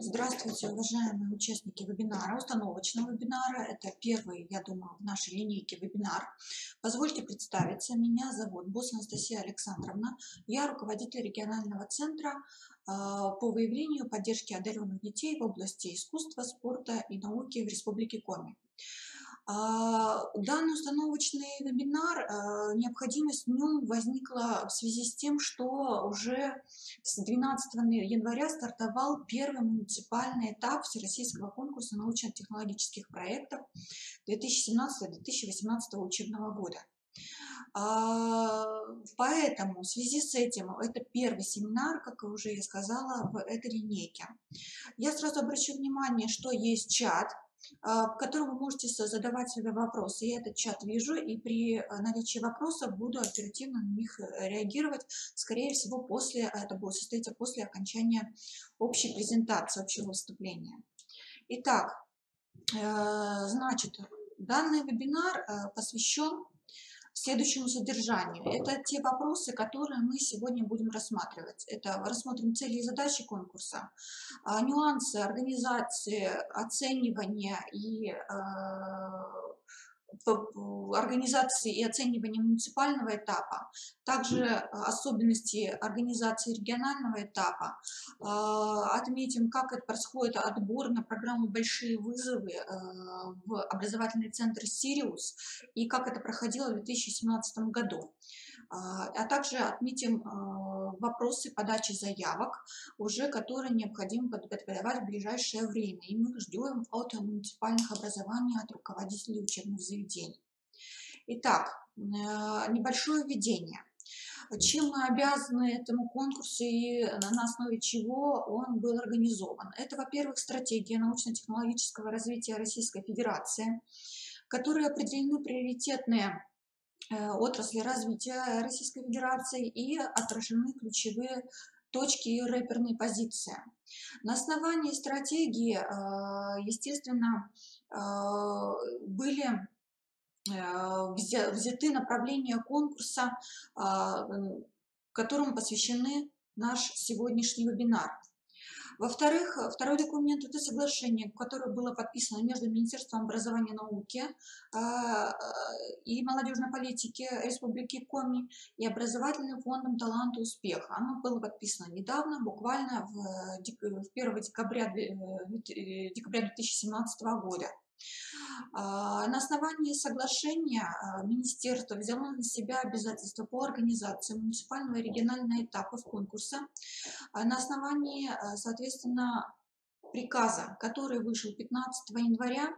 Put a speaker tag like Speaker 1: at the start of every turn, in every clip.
Speaker 1: Здравствуйте, уважаемые участники вебинара, установочного вебинара. Это первый, я думаю, в нашей линейке вебинар. Позвольте представиться. Меня зовут Босс Анастасия Александровна. Я руководитель регионального центра по выявлению и поддержке одаренных детей в области искусства, спорта и науки в Республике Коми. Данный установочный вебинар, необходимость в нем возникла в связи с тем, что уже с 12 января стартовал первый муниципальный этап Всероссийского конкурса научно-технологических проектов 2017-2018 учебного года. Поэтому в связи с этим это первый семинар, как уже я сказала, в этой линейке. Я сразу обращу внимание, что есть чат, в котором вы можете задавать себе вопросы. Я этот чат вижу, и при наличии вопросов буду оперативно на них реагировать. Скорее всего, это будет состояться после окончания общей презентации, общего выступления. Итак, значит, данный вебинар посвящен следующему содержанию. Это те вопросы, которые мы сегодня будем рассматривать. Это рассмотрим цели и задачи конкурса, нюансы организации, оценивания и организации и оценивания муниципального этапа, также особенности организации регионального этапа. Отметим, как это происходит отбор на программу «Большие вызовы» в образовательный центр «Сириус» и как это проходило в 2017 году. А также отметим вопросы подачи заявок, которые необходимо подготовить в ближайшее время. И мы ждем от муниципальных образований, от руководителей учебных заведений. Итак, небольшое введение. Чем мы обязаны этому конкурсу и на основе чего он был организован? Это, во-первых, стратегия научно-технологического развития Российской Федерации, в которой определены приоритетные отрасли развития Российской Федерации и отражены ключевые точки и рэперные позиции. На основании стратегии, естественно, были взяты направления конкурса, которым посвящены наш сегодняшний вебинар. Во-вторых, второй документ – это соглашение, которое было подписано между Министерством образования и науки и молодежной политики Республики Коми и образовательным фондом «Талант и успех». Оно было подписано недавно, буквально в 1 декабря 2017 года. На основании соглашения министерство взяло на себя обязательства по организации муниципального и регионального этапов конкурса на основании, соответственно, приказа, который вышел 15 января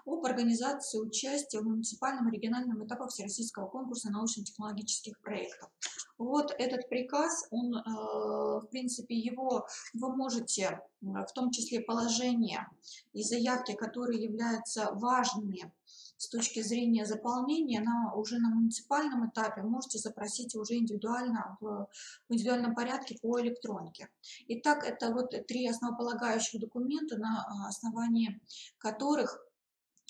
Speaker 1: об организации участия в муниципальном и региональном этапе Всероссийского конкурса научно-технологических проектов. Вот этот приказ, он, в принципе, вы можете, в том числе положения и заявки, которые являются важными с точки зрения заполнения, уже на муниципальном этапе можете запросить уже индивидуально в индивидуальном порядке по электронке. Итак, это вот 3 основополагающих документа, на основании которых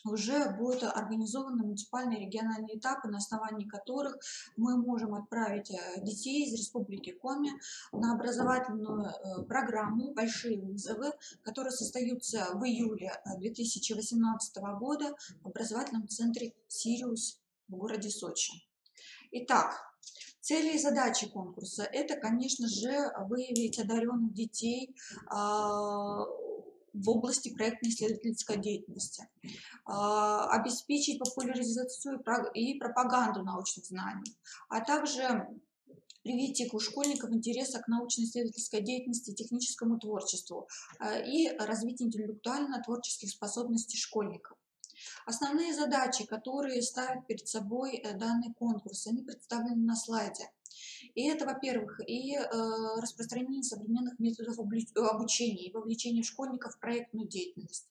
Speaker 1: уже будут организованы муниципальные и региональные этапы, на основании которых мы можем отправить детей из Республики Коми на образовательную программу «Большие вызовы», которая состоится в июле 2018 года в образовательном центре «Сириус» в городе Сочи. Итак, цели и задачи конкурса – это, конечно же, выявить одаренных детей в области проектно-исследовательской деятельности, обеспечить популяризацию и пропаганду научных знаний, а также привить у школьников интереса к научно-исследовательской деятельности и техническому творчеству и развить интеллектуально-творческих способностей школьников. Основные задачи, которые ставит перед собой данный конкурс, они представлены на слайде. И это, во-первых, и распространение современных методов обучения и вовлечение школьников в проектную деятельность,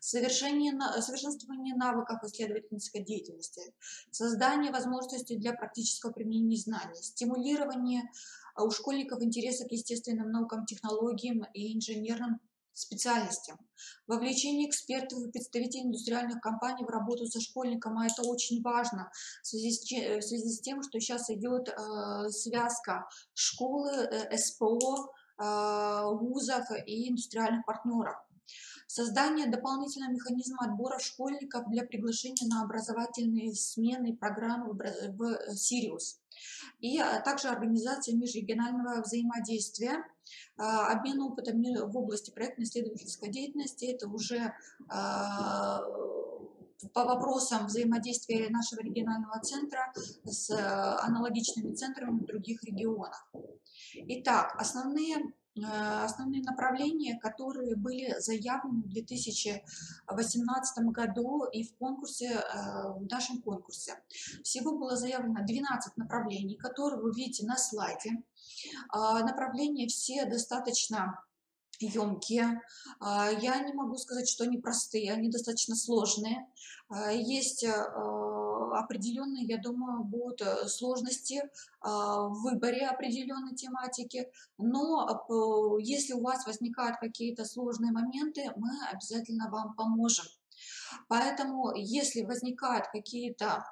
Speaker 1: совершенствование навыков исследовательской деятельности, создание возможностей для практического применения знаний, стимулирование у школьников интереса к естественным наукам, технологиям и инженерным специальностям, вовлечение экспертов и представителей индустриальных компаний в работу со школьником, а это очень важно в связи с тем, что сейчас идет связка школы, СПО, вузов и индустриальных партнеров. Создание дополнительного механизма отбора школьников для приглашения на образовательные смены и программы в Сириус. И также организация межрегионального взаимодействия, обмен опытом в области проектно-исследовательской деятельности. Это уже по вопросам взаимодействия нашего регионального центра с аналогичными центрами в других регионах. Итак, основные направления, которые были заявлены в 2018 году и в конкурсе, в нашем конкурсе. Всего было заявлено 12 направлений, которые вы видите на слайде. Направления все достаточно емкие. Я не могу сказать, что они простые, они достаточно сложные. Есть определенные, я думаю, будут сложности в выборе определенной тематики, но если у вас возникают какие-то сложные моменты, мы обязательно вам поможем. Поэтому, если возникают какие-то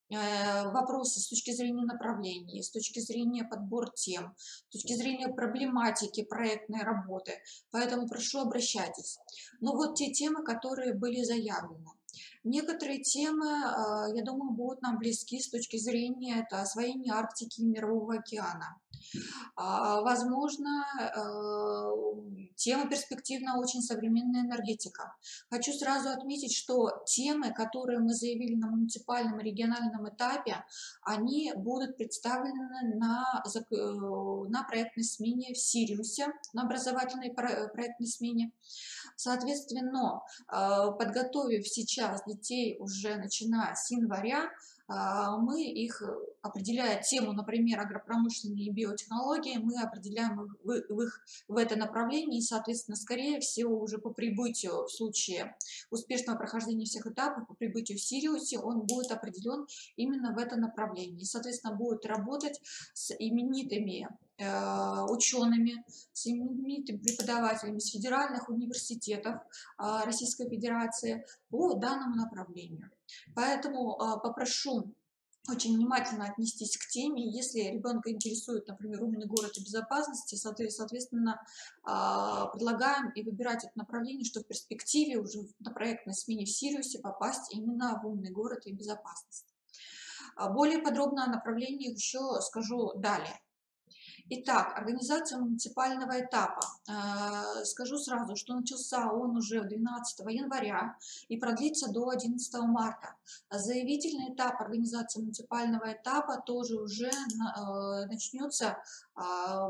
Speaker 1: вопросы с точки зрения направлений, с точки зрения подбора тем, с точки зрения проблематики проектной работы. Поэтому прошу, обращайтесь. Но вот те темы, которые были заявлены. Некоторые темы, я думаю, будут нам близки с точки зрения это освоения Арктики и Мирового океана. Возможно, тема перспективна очень современная энергетика. Хочу сразу отметить, что темы, которые мы заявили на муниципальном и региональном этапе, они будут представлены на проектной смене в Сириусе, на образовательной проектной смене. Соответственно, подготовив сейчас детей уже начиная с января, мы их, определяя тему, например, агропромышленные и биотехнологии, мы определяем их в это направление, и, соответственно, скорее всего, уже по прибытию, в случае успешного прохождения всех этапов, по прибытию в Сириусе, он будет определен именно в это направление. И, соответственно, будет работать с именитыми учеными, с именитыми преподавателями с федеральных университетов Российской Федерации по данному направлению. Поэтому попрошу очень внимательно отнестись к теме. Если ребенка интересует, например, умный город и безопасности, соответственно, предлагаем и выбирать это направление, чтобы в перспективе уже на проектной смене в Сириусе попасть именно в умный город и безопасность. Более подробно о направлениях еще скажу далее. Итак, организация муниципального этапа. Скажу сразу, что начался он уже 12 января и продлится до 11 марта. Заявительный этап организации муниципального этапа тоже уже начнется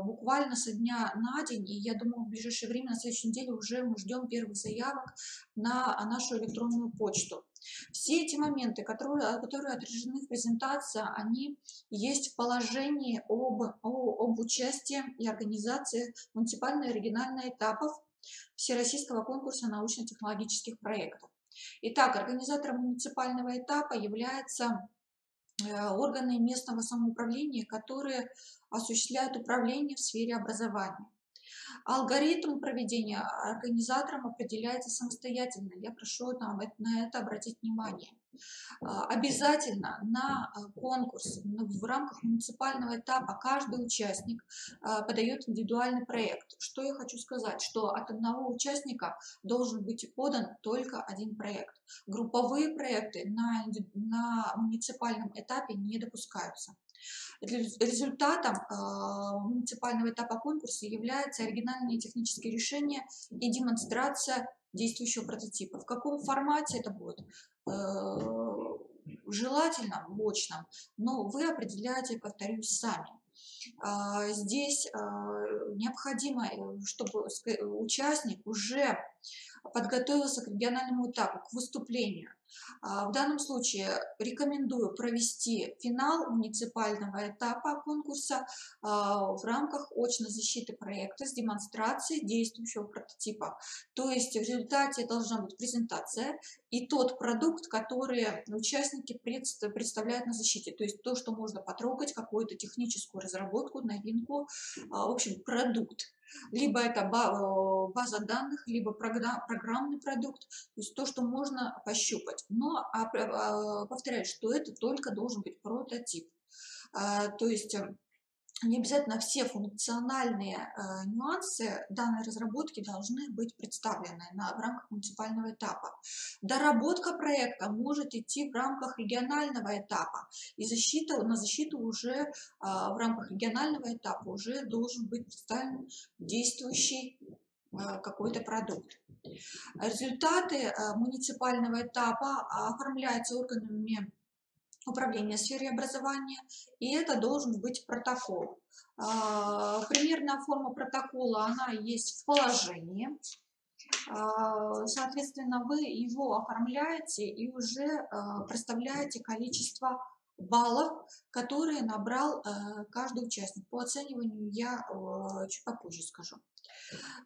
Speaker 1: буквально со дня на день. И я думаю, в ближайшее время, на следующей неделе уже мы ждем первых заявок на нашу электронную почту. Все эти моменты, которые отражены в презентации, они есть в положении об участии и организации муниципального и регионального этапов Всероссийского конкурса научно-технологических проектов. Итак, организатором муниципального этапа являются органы местного самоуправления, которые осуществляют управление в сфере образования. Алгоритм проведения организатором определяется самостоятельно. Я прошу на это обратить внимание. Обязательно на конкурс в рамках муниципального этапа каждый участник подает индивидуальный проект. Что я хочу сказать? Что от одного участника должен быть подан только один проект. Групповые проекты на муниципальном этапе не допускаются. Результатом муниципального этапа конкурса являются оригинальные технические решения и демонстрация действующего прототипа. В каком формате это будет? Желательно в очном, но вы определяете, повторюсь, сами. Здесь необходимо, чтобы участник уже подготовился к региональному этапу, к выступлению. В данном случае рекомендую провести финал муниципального этапа конкурса в рамках очной защиты проекта с демонстрацией действующего прототипа. То есть в результате должна быть презентация и тот продукт, который участники представляют на защите. То есть то, что можно потрогать, какую-то техническую разработку, новинку, в общем, продукт. Либо это база данных, либо программный продукт, то есть то, что можно пощупать. Но повторяю, что это только должен быть прототип. То есть не обязательно все функциональные нюансы данной разработки должны быть представлены в рамках муниципального этапа. Доработка проекта может идти в рамках регионального этапа, и на защиту уже в рамках регионального этапа уже должен быть представлен действующий какой-то продукт. Результаты муниципального этапа оформляются органами управления в сфере образования, и это должен быть протокол. Примерная форма протокола, она есть в положении. Соответственно, вы его оформляете и уже проставляете количество баллов, которые набрал каждый участник. По оцениванию я чуть попозже скажу.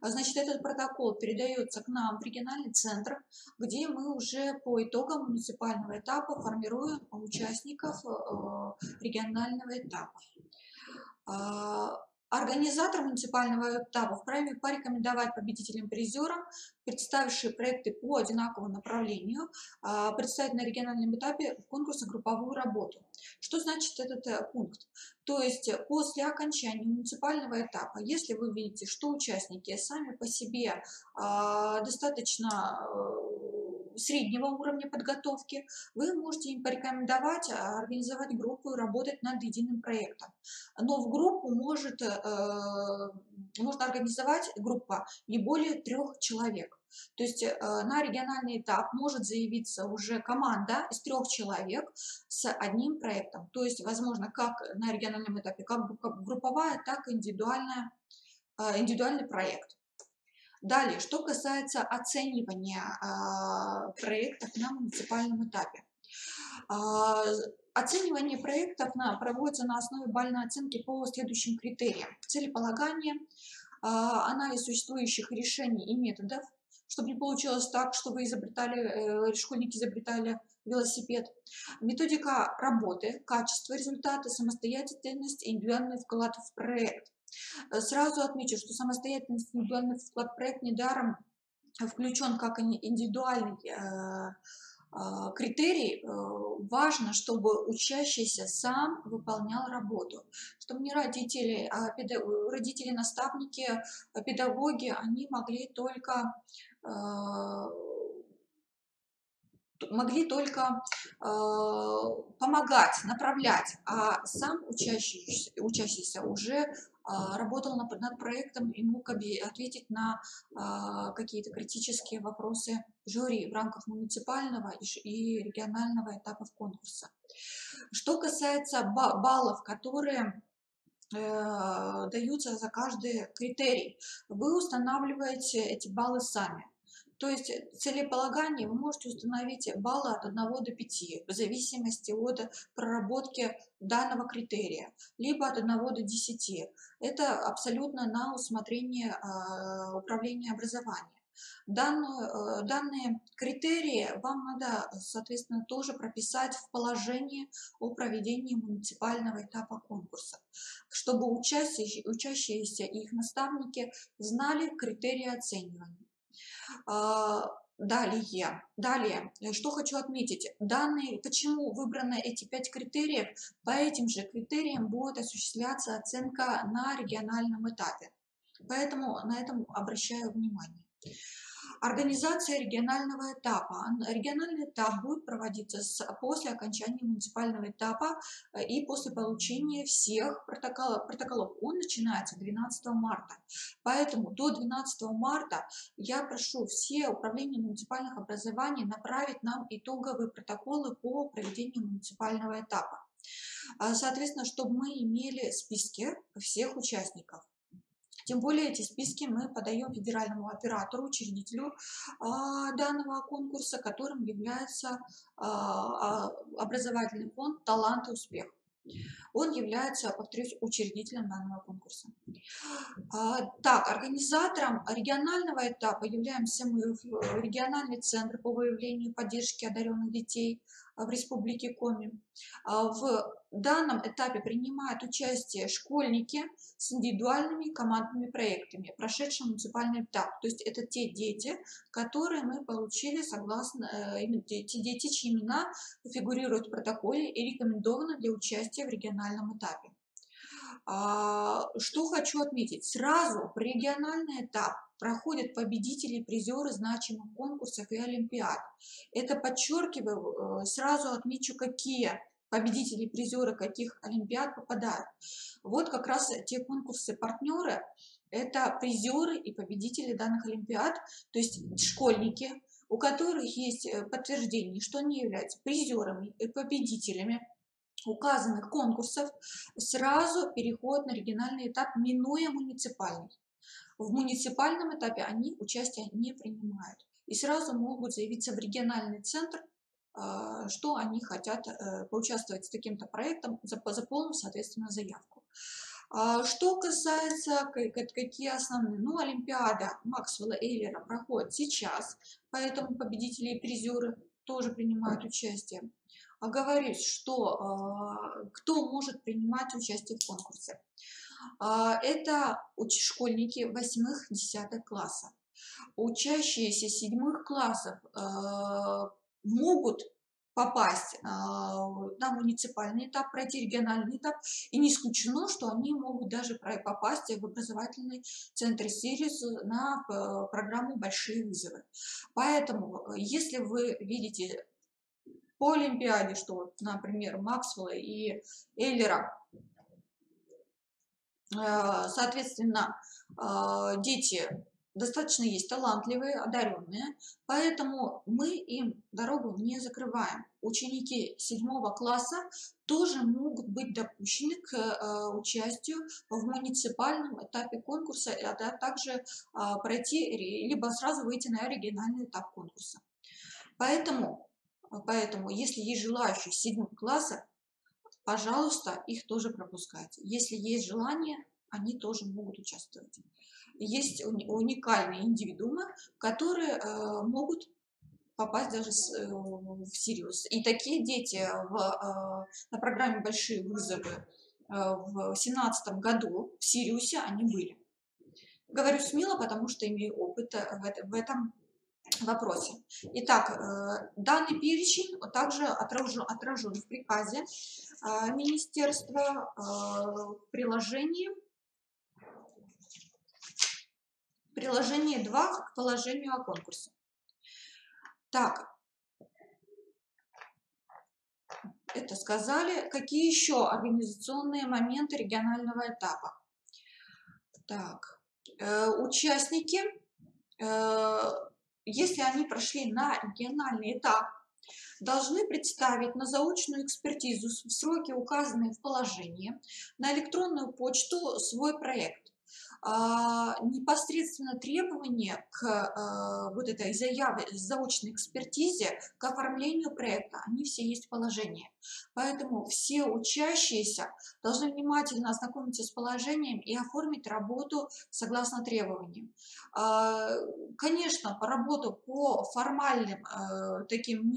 Speaker 1: Значит, этот протокол передается к нам в региональный центр, где мы уже по итогам муниципального этапа формируем участников регионального этапа. Организатор муниципального этапа вправе порекомендовать победителям-призерам, представившие проекты по одинаковому направлению, представить на региональном этапе конкурса групповую работу. Что значит этот пункт? То есть после окончания муниципального этапа, если вы видите, что участники сами по себе достаточно среднего уровня подготовки, вы можете им порекомендовать организовать группу и работать над единым проектом. Но в группу можно организовать группа не более 3 человек. То есть на региональный этап может заявиться уже команда из 3 человек с одним проектом. То есть, возможно, как на региональном этапе, как групповая, так и индивидуальный проект. Далее, что касается оценивания проектов на муниципальном этапе. Оценивание проектов проводится на основе бальной оценки по следующим критериям: целеполагание, анализ существующих решений и методов, чтобы не получилось так, что школьники изобретали велосипед, методика работы, качество результата, самостоятельность и индивидуальный вклад в проект. Сразу отмечу, что самостоятельность и индивидуальный вклад в проект недаром включен как индивидуальный критерий. Важно, чтобы учащийся сам выполнял работу, чтобы не родители, родители, наставники, педагоги, они могли только помогать, направлять, а сам учащийся уже работал над проектом и мог ответить на какие-то критические вопросы жюри в рамках муниципального и регионального этапов конкурса. Что касается баллов, которые даются за каждый критерий, вы устанавливаете эти баллы сами. То есть целеполагание вы можете установить баллы от 1 до 5 в зависимости от проработки данного критерия, либо от 1 до 10. Это абсолютно на усмотрение управления образованием. Данные критерии вам надо, соответственно, тоже прописать в положении о проведении муниципального этапа конкурса, чтобы учащиеся и их наставники знали критерии оценивания. Далее, что хочу отметить, почему выбраны эти 5 критериев, по этим же критериям будет осуществляться оценка на региональном этапе, поэтому на этом обращаю внимание. Организация регионального этапа. Региональный этап будет проводиться после окончания муниципального этапа и после получения всех протоколов. Он начинается 12 марта. Поэтому до 12 марта я прошу все управления муниципальных образований направить нам итоговые протоколы по проведению муниципального этапа. Соответственно, чтобы мы имели списки всех участников. Тем более эти списки мы подаем федеральному оператору, учредителю данного конкурса, которым является образовательный фонд «Талант и успех». Он является, повторюсь, учредителем данного конкурса. Так, организатором регионального этапа являемся мы, региональный центр по выявлению и поддержке одаренных детей в Республике Коми. В данном этапе принимают участие школьники с индивидуальными командными проектами, прошедшие муниципальный этап. То есть это те дети, которые мы получили согласно, те дети, чьи имена фигурируют в протоколе и рекомендованы для участия в региональном этапе. Что хочу отметить, сразу в региональный этап проходят победители и призеры значимых конкурсов и олимпиад. Это подчеркиваю, сразу отмечу, какие победители и призеры каких олимпиад попадают. Вот как раз те конкурсы-партнеры, это призеры и победители данных олимпиад, то есть школьники, у которых есть подтверждение, что они являются призерами и победителями указанных конкурсов, сразу переход на региональный этап, минуя муниципальный. В муниципальном этапе они участие не принимают и сразу могут заявиться в региональный центр, что они хотят поучаствовать с таким-то проектом, заполнив, соответственно, заявку. Что касается, какие основные, ну, Олимпиада Максвелла Эйлера проходит сейчас, поэтому победители и призеры тоже принимают участие. Оговорюсь, что кто может принимать участие в конкурсе. Это школьники 8-10 классов. Учащиеся 7 классов могут попасть на муниципальный этап, пройти региональный этап, и не исключено, что они могут даже попасть в образовательный центр Сириус на программу «Большие вызовы». Поэтому, если вы видите по Олимпиаде, что, вот, например, Максвелла и Эйлера, соответственно, дети достаточно есть талантливые, одаренные, поэтому мы им дорогу не закрываем. Ученики 7 класса тоже могут быть допущены к участию в муниципальном этапе конкурса, а также пройти, либо сразу выйти на региональный этап конкурса. Поэтому, если есть желающие 7 класса, пожалуйста, их тоже пропускайте. Если есть желание, они тоже могут участвовать. Есть уникальные индивидуумы, которые могут попасть даже в Сириус. И такие дети на программе «Большие вызовы» в 2017 году в Сириусе они были. Говорю смело, потому что имею опыт в этом вопросе. Итак, данный перечень также отражен в приказе министерства в приложении 2 к положению о конкурсе. Так, это сказали. Какие еще организационные моменты регионального этапа? Так, участники, если они прошли на региональный этап, должны представить на заочную экспертизу в сроки, указанные в положении, на электронную почту свой проект. Непосредственно требования к вот этой заочной экспертизе, к оформлению проекта, они все есть в положении. Поэтому все учащиеся должны внимательно ознакомиться с положением и оформить работу согласно требованиям. Конечно, по работу по формальным таким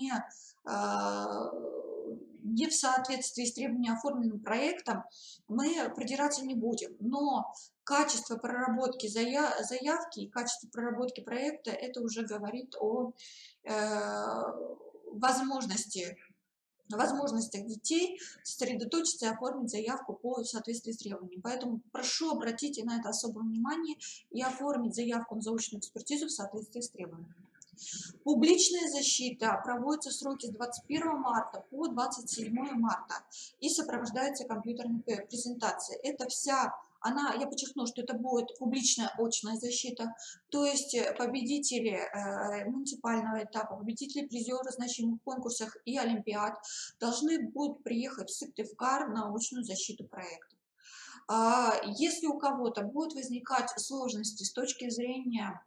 Speaker 1: не в соответствии с требованиями оформленным проектом мы придираться не будем, но качество проработки заявки и качество проработки проекта, это уже говорит о возможностях детей сосредоточиться и оформить заявку по соответствии с требованиями. Поэтому прошу обратите на это особое внимание и оформить заявку на заочную экспертизу в соответствии с требованиями. Публичная защита проводится в сроки с 21 марта по 27 марта и сопровождается компьютерной презентацией. Это вся, я подчеркну, что это будет публичная очная защита, то есть победители муниципального этапа, победители призеры значимых конкурсах и олимпиад должны будут приехать в Сыктывкар на очную защиту проекта. Если у кого-то будут возникать сложности с точки зрения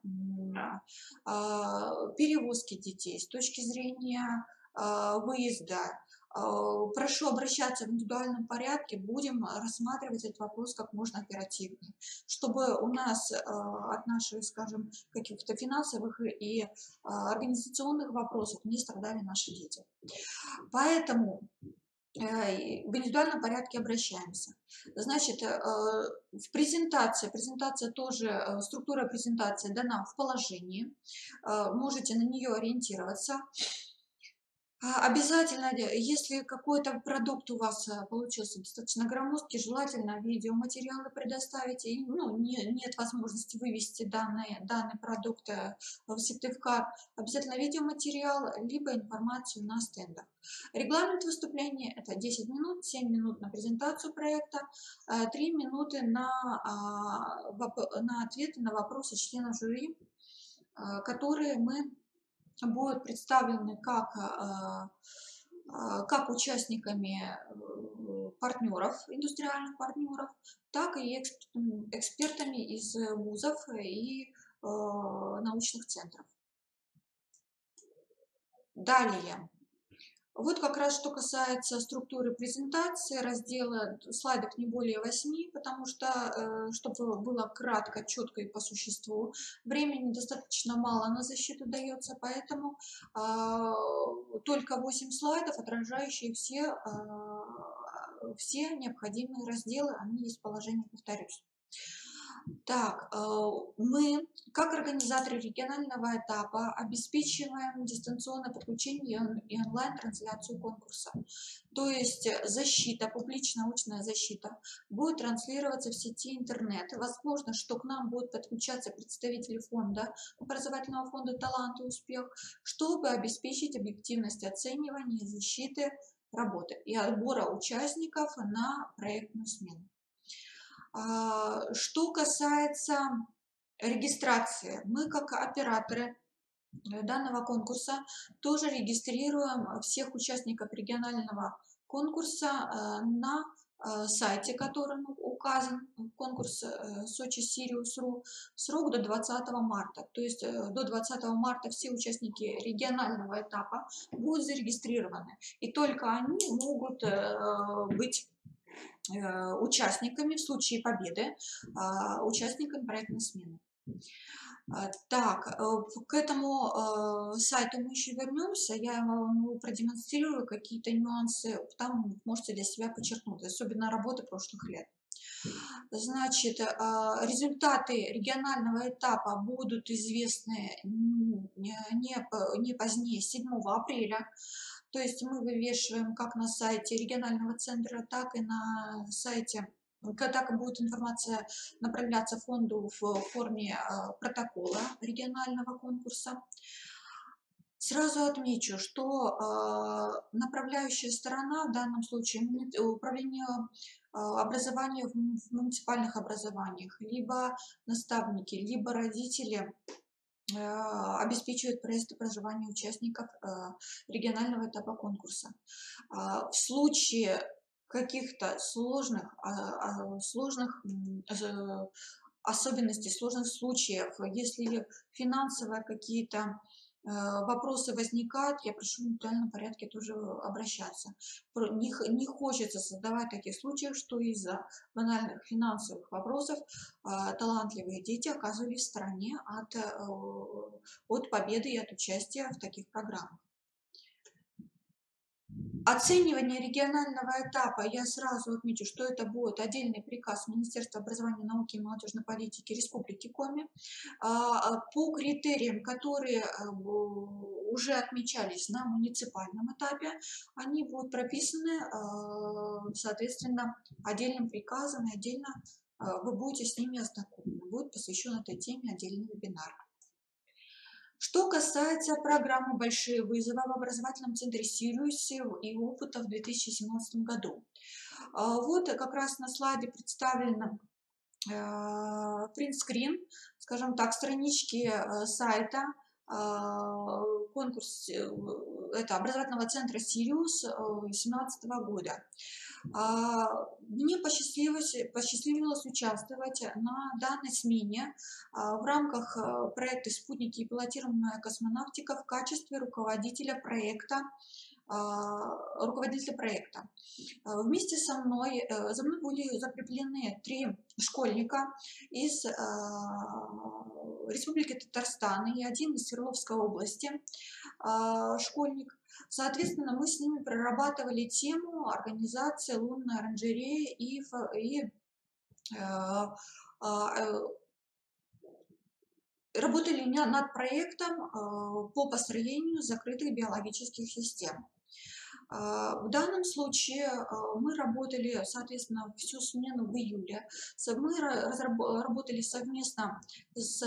Speaker 1: перевозки детей, с точки зрения выезда, прошу обращаться в индивидуальном порядке, будем рассматривать этот вопрос как можно оперативнее, чтобы у нас от наших, скажем, каких-то финансовых и организационных вопросов не страдали наши дети. Поэтому в индивидуальном порядке обращаемся. Значит, в презентация тоже, структура презентации дана в положении, можете на нее ориентироваться. Обязательно, если какой-то продукт у вас получился достаточно громоздкий, желательно видеоматериалы предоставить. И, ну, нет возможности вывести данный продукт в сертификат. Обязательно видеоматериал, либо информацию на стендах. Регламент выступления – это 10 минут, 7 минут на презентацию проекта, 3 минуты на ответы на вопросы членов жюри, которые будут представлены как участниками партнеров, индустриальных партнеров, так и экспертами из вузов и научных центров. Далее. Вот как раз что касается структуры презентации, раздела слайдов не более 8, потому что, чтобы было кратко, четко и по существу, времени достаточно мало на защиту дается, поэтому только 8 слайдов, отражающие все необходимые разделы, они есть в положении, повторюсь. Так, мы, как организаторы регионального этапа, обеспечиваем дистанционное подключение и онлайн-трансляцию конкурса. То есть защита, публично-научная защита будет транслироваться в сети интернет. Возможно, что к нам будут подключаться представители фонда, образовательного фонда «Талант и успех», чтобы обеспечить объективность оценивания и защиты работы и отбора участников на проектную смену. Что касается регистрации, мы как операторы данного конкурса тоже регистрируем всех участников регионального конкурса на сайте, которым указан конкурс Сочи Сириус.ру, срок до 20 марта. То есть до 20 марта все участники регионального этапа будут зарегистрированы, и только они могут быть участниками в случае победы, участниками проектной смены. Так, к этому сайту мы еще вернемся, я вам продемонстрирую какие-то нюансы, там можете для себя подчеркнуть, особенно работы прошлых лет. Значит, результаты регионального этапа будут известны не позднее 7 апреля. То есть мы вывешиваем как на сайте регионального центра, так и на сайте, так и будет информация направляться фонду в форме протокола регионального конкурса. Сразу отмечу, что направляющая сторона, в данном случае управление образования в муниципальных образованиях, либо наставники, либо родители, обеспечивают проезд и проживание участников регионального этапа конкурса. В случае каких-то сложных особенностей, сложных случаев, если финансовые какие-то вопросы возникают, я прошу в индивидуальном порядке тоже обращаться. Не хочется создавать таких случаев, что из-за банальных финансовых вопросов талантливые дети оказывались в стороне от победы и от участия в таких программах. Оценивание регионального этапа, я сразу отмечу, что это будет отдельный приказ Министерства образования, науки и молодежной политики Республики Коми по критериям, которые уже отмечались на муниципальном этапе. Они будут прописаны, соответственно, отдельным приказом, и отдельно вы будете с ними ознакомлены. Будет посвящен этой теме отдельный вебинар. Что касается программы «Большие вызовы» в образовательном центре Сириус и опыта в 2017 году. Вот как раз на слайде представлена принтскрин, скажем так, странички сайта, конкурс, это образовательного центра Сириус 2017 года. Мне посчастливилось участвовать на данной смене в рамках проекта «Спутники и пилотируемая космонавтика» в качестве руководителя проекта. Вместе со мной были закреплены 3 школьника из Республики Татарстан и 1 из Свердловской области школьник. Соответственно, мы с ними прорабатывали тему организации лунной оранжереи и работали над проектом по построению закрытых биологических систем. В данном случае мы работали, соответственно, всю смену в июле. Мы работали совместно с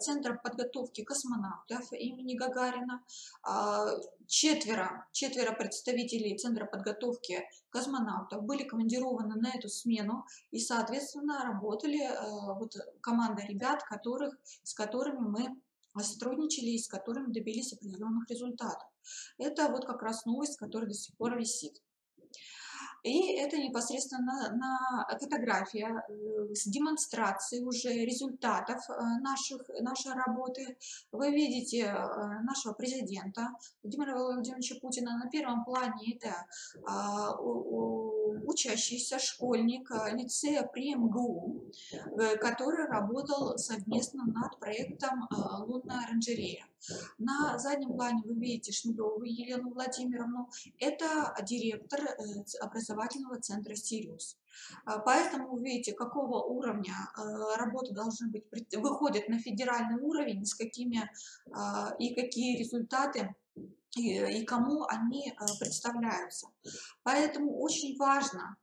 Speaker 1: Центром подготовки космонавтов имени Гагарина. Четверо представителей Центра подготовки космонавтов были командированы на эту смену и, соответственно, работали вот команда ребят, с которыми мы сотрудничали и с которыми добились определенных результатов. Это вот как раз новость, которая до сих пор висит. И это непосредственно на фотография с демонстрацией уже результатов нашей работы. Вы видите нашего президента Владимира Владимировича Путина. На первом плане это учащийся школьник лицея при МГУ, который работал совместно над проектом «Лунная оранжерея». На заднем плане вы видите Шмелеву Елену Владимировну. Это директор образовательного центра «Сириус». Поэтому вы видите, какого уровня работы должны быть, выходят на федеральный уровень, с какими и какие результаты и кому они представляются. Поэтому очень важно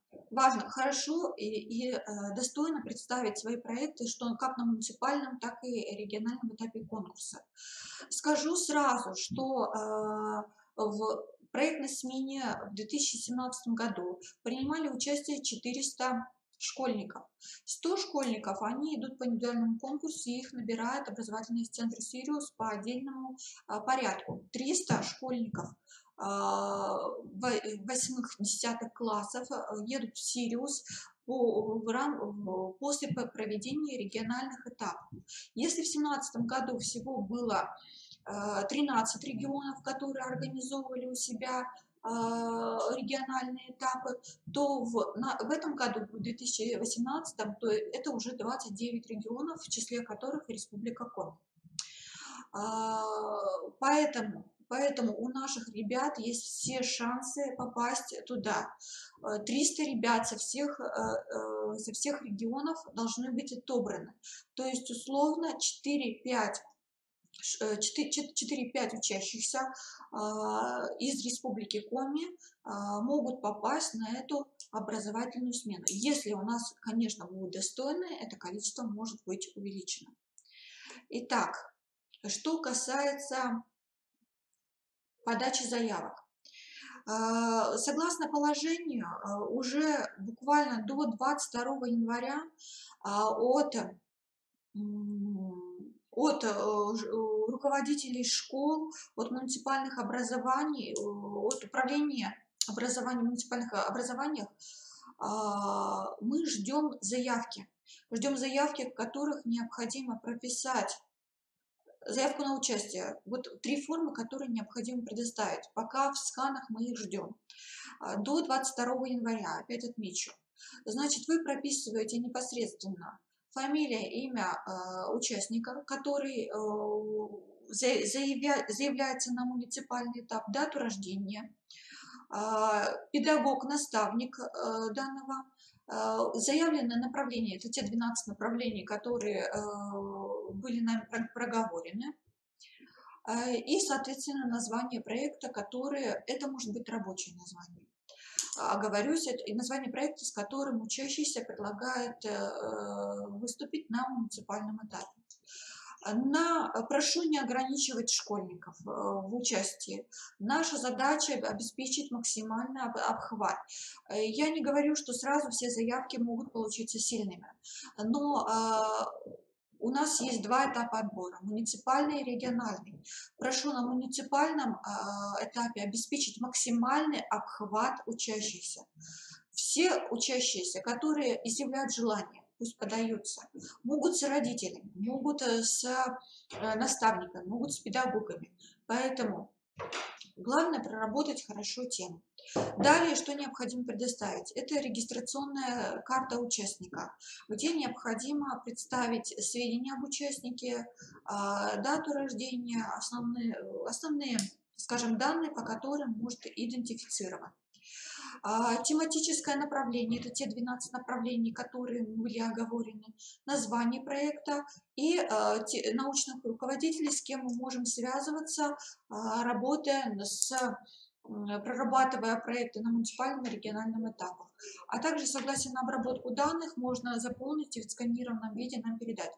Speaker 1: хорошо и достойно представить свои проекты, что как на муниципальном, так и региональном этапе конкурса. Скажу сразу, что в проектной смене в 2017 году принимали участие 400 школьников. 100 школьников, они идут по индивидуальному конкурсу, и их набирает образовательный центр «Сириус» по отдельному порядку. 300 школьников 8-10 классов едут в «Сириус» после проведения региональных этапов. Если в 2017 году всего было 13 регионов, которые организовывали у себя региональные этапы, то в этом году, в 2018, то это уже 29 регионов, в числе которых Республика Коми. Поэтому у наших ребят есть все шансы попасть туда. 300 ребят со всех регионов должны быть отобраны. То есть условно 4-5 учащихся из Республики Коми могут попасть на эту образовательную смену. Если у нас, конечно, будут достойные, это количество может быть увеличено. Итак, что касается подачи заявок. Согласно положению, уже буквально до 22 января от руководителей школ, от муниципальных образований, от управления образования в муниципальных образованиях мы ждем заявки. Ждем заявки, в которых необходимо прописать заявку на участие. Вот 3 формы, которые необходимо предоставить. Пока в сканах мы их ждем. До 22 января, опять отмечу. Значит, вы прописываете непосредственно фамилия, имя участника, который заявляется на муниципальный этап, дату рождения, педагог, наставник данного, заявленное направление, это те 12 направлений, которые были нами проговорены, и, соответственно, название проекта, это может быть рабочее название. Оговорюсь, это название проекта, с которым учащийся предлагает выступить на муниципальном этапе. Прошу не ограничивать школьников в участии. Наша задача обеспечить максимальный обхват. Я не говорю, что сразу все заявки могут получиться сильными, но у нас есть 2 этапа отбора, муниципальный и региональный. Прошу на муниципальном этапе обеспечить максимальный обхват учащихся. Все учащиеся, которые изъявляют желание, пусть подаются, могут с родителями, могут с наставниками, могут с педагогами. Поэтому главное проработать хорошо тему. Далее, что необходимо предоставить? Это регистрационная карта участника, где необходимо представить сведения об участнике, дату рождения, основные, скажем, данные, по которым может идентифицировать. Тематическое направление – это те 12 направлений, которые были оговорены, название проекта и научных руководителей, с кем мы можем связываться, работая прорабатывая проекты на муниципальном и региональном этапах. А также согласие на обработку данных можно заполнить и в отсканированном виде нам передать.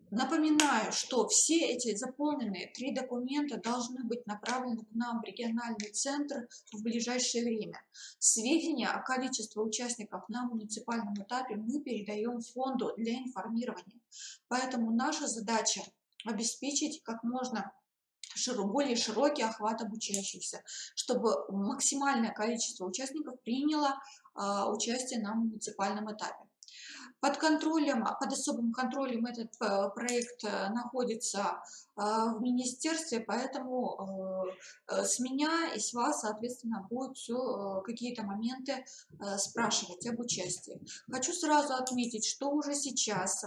Speaker 1: Напоминаю, что все эти заполненные 3 документа должны быть направлены к нам в региональный центр в ближайшее время. Сведения о количестве участников на муниципальном этапе мы передаем фонду для информирования. Поэтому наша задача обеспечить как можно более широкий охват обучающихся, чтобы максимальное количество участников приняло участие на муниципальном этапе. Под особым контролем этот проект находится в министерстве, поэтому с меня и с вас, соответственно, будут все какие-то моменты спрашивать об участии. Хочу сразу отметить, что уже сейчас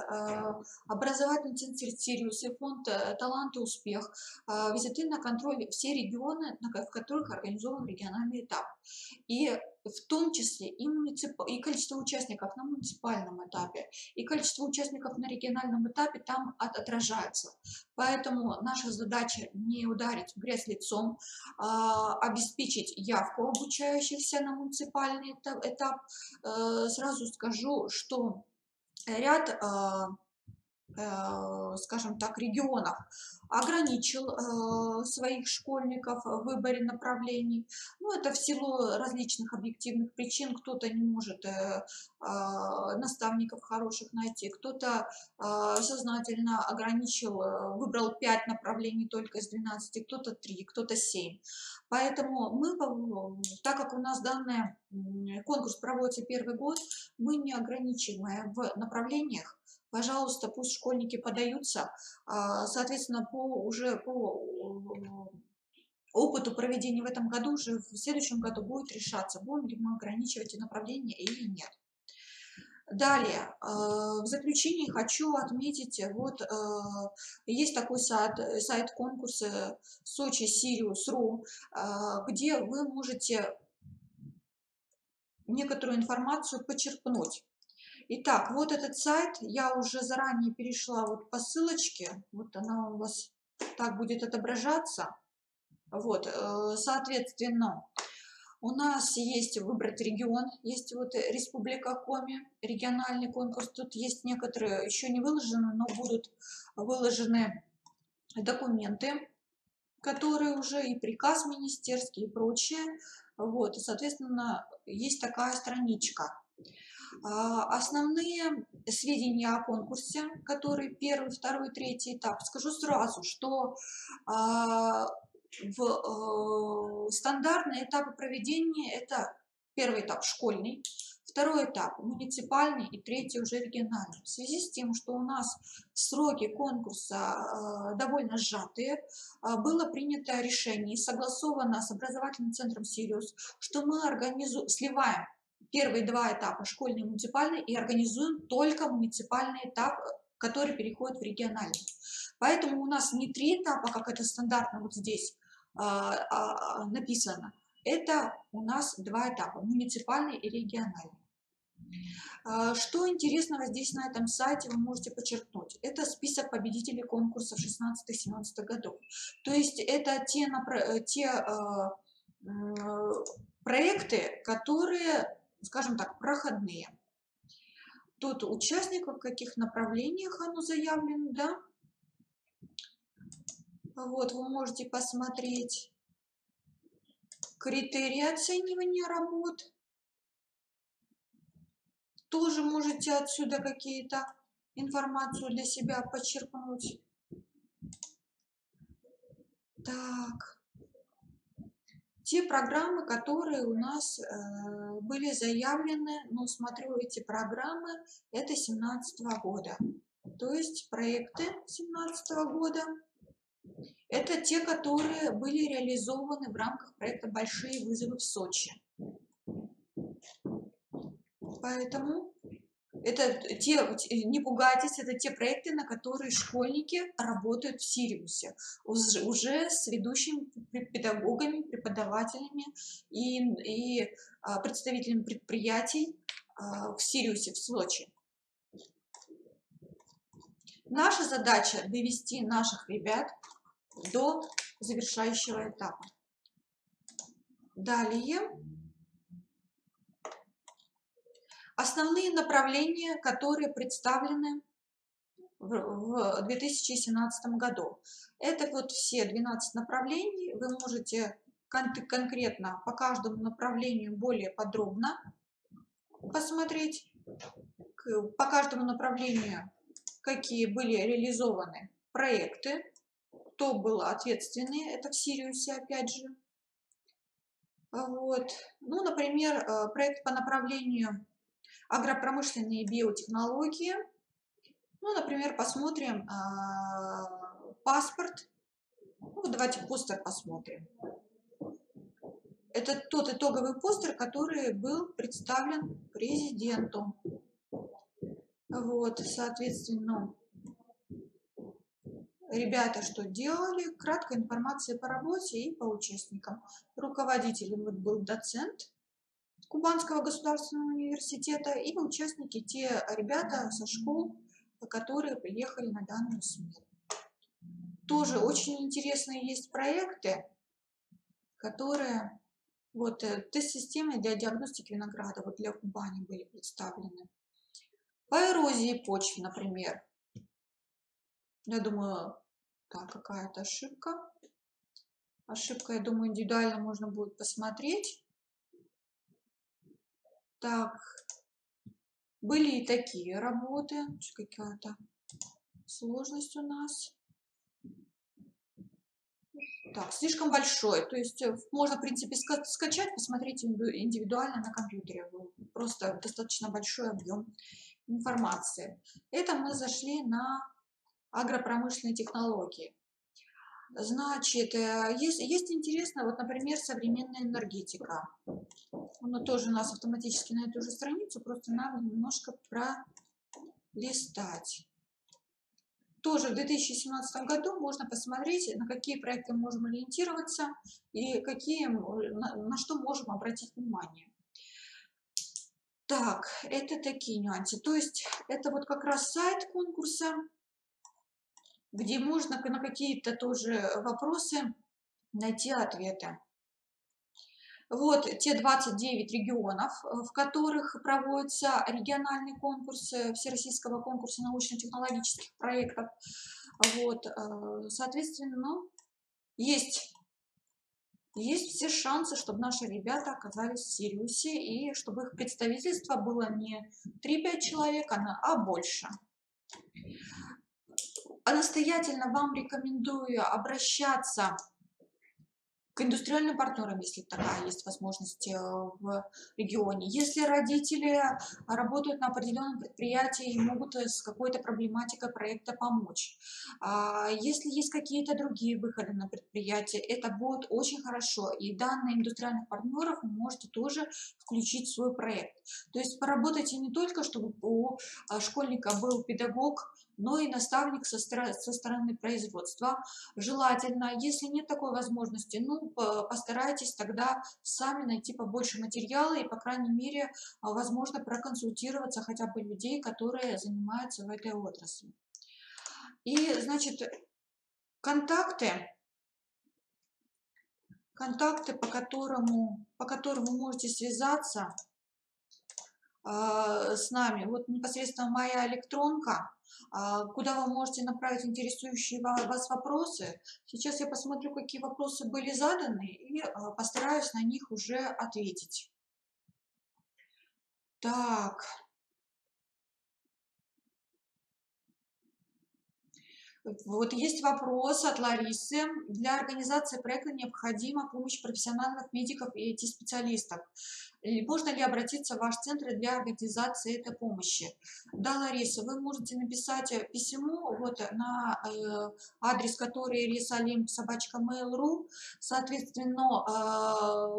Speaker 1: образовательный центр «Сириус» и фонд «Талант и успех» взяты на контроль все регионы, в которых организован региональный этап. И в том числе и количество участников на муниципальном этапе, и количество участников на региональном этапе там отражается. Поэтому наша задача не ударить в грязь лицом, обеспечить явку обучающихся на муниципальный этап. Сразу скажу, что ряд скажем так, регионов ограничил своих школьников в выборе направлений. Ну, это в силу различных объективных причин. Кто-то не может наставников хороших найти, кто-то сознательно ограничил, выбрал 5 направлений только из 12, кто-то 3, кто-то 7. Поэтому мы, так как у нас данный конкурс проводится первый год, мы не ограничиваем в направлениях. Пожалуйста, пусть школьники подаются, соответственно, по опыту проведения в этом году, уже в следующем году будет решаться, будем ли мы ограничивать эти направления или нет. Далее, в заключении хочу отметить, вот есть такой сайт конкурса Сочи Сириус.ру, где вы можете некоторую информацию почерпнуть. Итак, вот этот сайт, я уже заранее перешла вот по ссылочке, вот она у вас так будет отображаться. Вот, соответственно, у нас есть выбрать регион, есть вот Республика Коми, региональный конкурс, тут есть некоторые еще не выложены, но будут выложены документы, которые уже и приказ министерский и прочее. Вот, и, соответственно, есть такая страничка. Основные сведения о конкурсе, который первый, второй, третий этап. Скажу сразу, что в стандартные этапы проведения это первый этап школьный, второй этап муниципальный и третий уже региональный. В связи с тем, что у нас сроки конкурса довольно сжатые, было принято решение, согласовано с образовательным центром «Сириус», что мы сливаем первые 2 этапа, школьный и муниципальный, и организуем только муниципальный этап, который переходит в региональный. Поэтому у нас не 3 этапа, как это стандартно вот здесь написано. Это у нас 2 этапа, муниципальный и региональный. Что интересного здесь на этом сайте вы можете подчеркнуть? Это список победителей конкурса в 16-17 годов. То есть это те проекты, которые, скажем так, проходные. Тут участников, в каких направлениях оно заявлено, да? Вот, вы можете посмотреть критерии оценивания работ. Тоже можете отсюда какие-то информацию для себя подчеркнуть. Так. Те программы, которые у нас были заявлены, ну, смотрю, эти программы, это 2017 года. То есть проекты 2017 года, это те, которые были реализованы в рамках проекта «Большие вызовы в Сочи». Поэтому это не пугайтесь, это те проекты, на которые школьники работают в Сириусе, уже с ведущими педагогами, преподавателями и представителями предприятий в Сириусе, в Сочи. Наша задача довести наших ребят до завершающего этапа. Далее. Основные направления, которые представлены в 2017 году. Это вот все 12 направлений. Вы можете конкретно по каждому направлению более подробно посмотреть. По каждому направлению, какие были реализованы проекты, кто был ответственный, это в Сириусе опять же. Вот. Ну, например, проект по направлению агропромышленные биотехнологии. Ну, например, посмотрим паспорт. Ну, давайте постер посмотрим. Это тот итоговый постер, который был представлен президенту. Вот, соответственно, ребята что делали? Краткая информация по работе и по участникам. Руководителем вот был доцент Кубанского государственного университета и участники те ребята со школ, которые приехали на данную смену. Тоже очень интересные есть проекты, которые вот тест-системы для диагностики винограда вот для Кубани были представлены. По эрозии почв, например. Я думаю, так, какая-то ошибка. Ошибка, я думаю, индивидуально можно будет посмотреть. Так, были и такие работы. Какая-то сложность у нас. Так, слишком большой. То есть можно, в принципе, скачать, посмотреть индивидуально на компьютере. Просто достаточно большой объем информации. Это мы зашли на агропромышленные технологии. Значит, есть интересно, вот, например, современная энергетика. Она тоже у нас автоматически на эту же страницу, просто надо немножко пролистать. Тоже в 2017 году можно посмотреть, на какие проекты можем ориентироваться и на что можем обратить внимание. Так, это такие нюансы. То есть это вот как раз сайт конкурса, где можно на какие-то тоже вопросы найти ответы. Вот те 29 регионов, в которых проводятся региональные конкурсы Всероссийского конкурса научно-технологических проектов. Вот, соответственно, ну, есть все шансы, чтобы наши ребята оказались в Сириусе и чтобы их представительство было не 3-5 человек, а больше. Настоятельно вам рекомендую обращаться к индустриальным партнерам, если такая есть возможность в регионе. Если родители работают на определенном предприятии и могут с какой-то проблематикой проекта помочь. Если есть какие-то другие выходы на предприятие, это будет очень хорошо. И данные индустриальных партнеров вы можете тоже включить в свой проект. То есть поработайте не только, чтобы у школьника был педагог, но и наставник со стороны производства. Желательно, если нет такой возможности, ну, постарайтесь тогда сами найти побольше материала и, по крайней мере, возможно, проконсультироваться хотя бы людей, которые занимаются в этой отрасли. И, значит, контакты, по которым вы можете связаться с нами, вот непосредственно моя электронка, куда вы можете направить интересующие вас вопросы. Сейчас я посмотрю, какие вопросы были заданы, и постараюсь на них уже ответить. Так. Вот есть вопрос от Ларисы. Для организации проекта необходима помощь профессиональных медиков и IT-специалистов. Можно ли обратиться в ваш центр для организации этой помощи? Да, Лариса, вы можете написать письмо вот на адрес, который risalim@mail.ru. Соответственно,